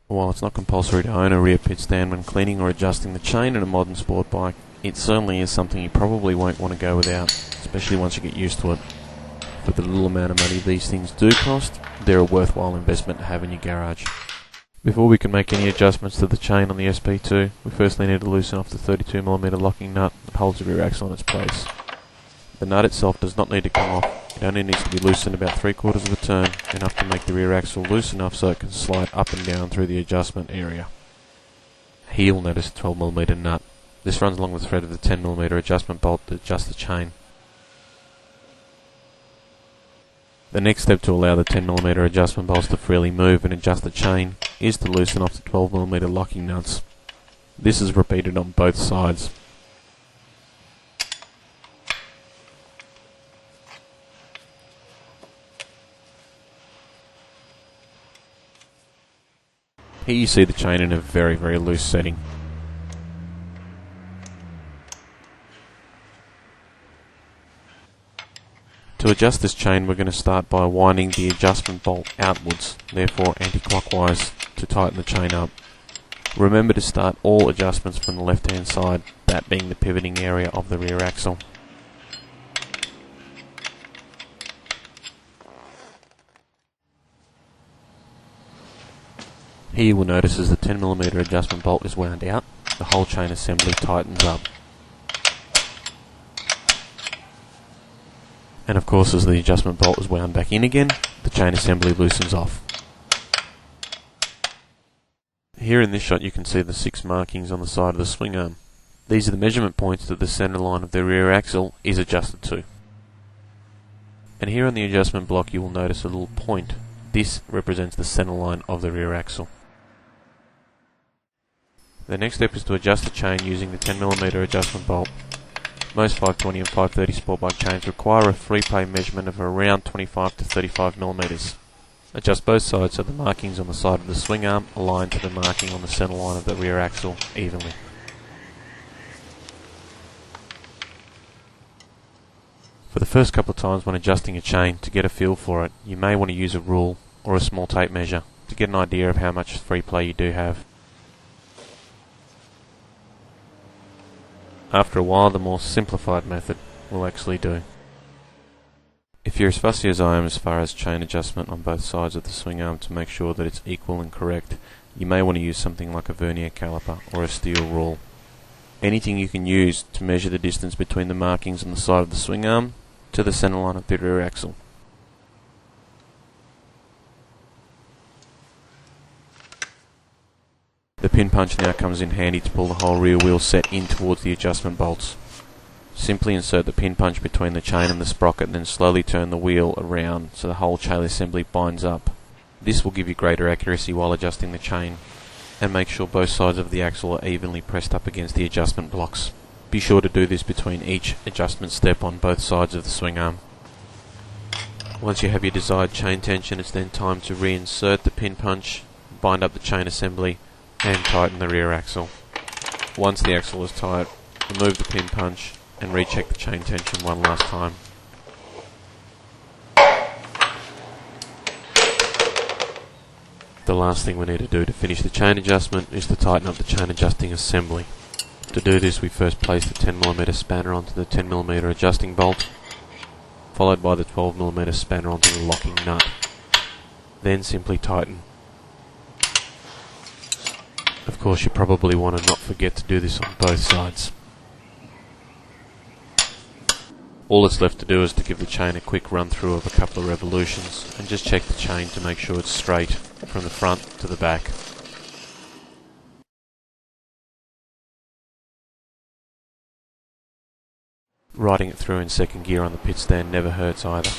While it's not compulsory to own a rear pit stand when cleaning or adjusting the chain in a modern sport bike, it certainly is something you probably won't want to go without, especially once you get used to it. For the little amount of money these things do cost, they're a worthwhile investment to have in your garage. Before we can make any adjustments to the chain on the SP2, we firstly need to loosen off the 32mm locking nut that holds the rear axle in its place. The nut itself does not need to come off. It only needs to be loosened about 3/4 of a turn, enough to make the rear axle loose enough so it can slide up and down through the adjustment area. Here you'll notice a 12mm nut. This runs along the thread of the 10mm adjustment bolt to adjust the chain. The next step to allow the 10mm adjustment bolts to freely move and adjust the chain is to loosen off the 12mm locking nuts. This is repeated on both sides. Here you see the chain in a very loose setting. To adjust this chain, we're going to start by winding the adjustment bolt outwards, therefore anti-clockwise, to tighten the chain up. Remember to start all adjustments from the left hand side, that being the pivoting area of the rear axle. Here you will notice as the 10mm adjustment bolt is wound out, the whole chain assembly tightens up. And of course, as the adjustment bolt is wound back in again, the chain assembly loosens off. Here in this shot you can see the 6 markings on the side of the swing arm. These are the measurement points that the centre line of the rear axle is adjusted to. And here on the adjustment block you will notice a little point. This represents the centre line of the rear axle. The next step is to adjust the chain using the 10mm adjustment bolt. Most 520 and 530 sport bike chains require a free play measurement of around 25 to 35mm. Adjust both sides so the markings on the side of the swing arm align to the marking on the centre line of the rear axle evenly. For the first couple of times when adjusting a chain, to get a feel for it, you may want to use a rule or a small tape measure to get an idea of how much free play you do have. After a while, the more simplified method will actually do. If you're as fussy as I am as far as chain adjustment on both sides of the swing arm to make sure that it's equal and correct, you may want to use something like a vernier caliper or a steel rule. Anything you can use to measure the distance between the markings on the side of the swing arm to the centre line of the rear axle. The pin punch now comes in handy to pull the whole rear wheel set in towards the adjustment bolts. Simply insert the pin punch between the chain and the sprocket and then slowly turn the wheel around so the whole chain assembly binds up. This will give you greater accuracy while adjusting the chain, and make sure both sides of the axle are evenly pressed up against the adjustment blocks. Be sure to do this between each adjustment step on both sides of the swing arm. Once you have your desired chain tension, it's then time to reinsert the pin punch, bind up the chain assembly, and tighten the rear axle. Once the axle is tight, remove the pin punch and recheck the chain tension one last time. The last thing we need to do to finish the chain adjustment is to tighten up the chain adjusting assembly. To do this, we first place the 10mm spanner onto the 10mm adjusting bolt, followed by the 12mm spanner onto the locking nut. Then simply tighten. Of course, you probably want to not forget to do this on both sides. All that's left to do is to give the chain a quick run through of a couple of revolutions and just check the chain to make sure it's straight from the front to the back. Riding it through in second gear on the pit stand never hurts either.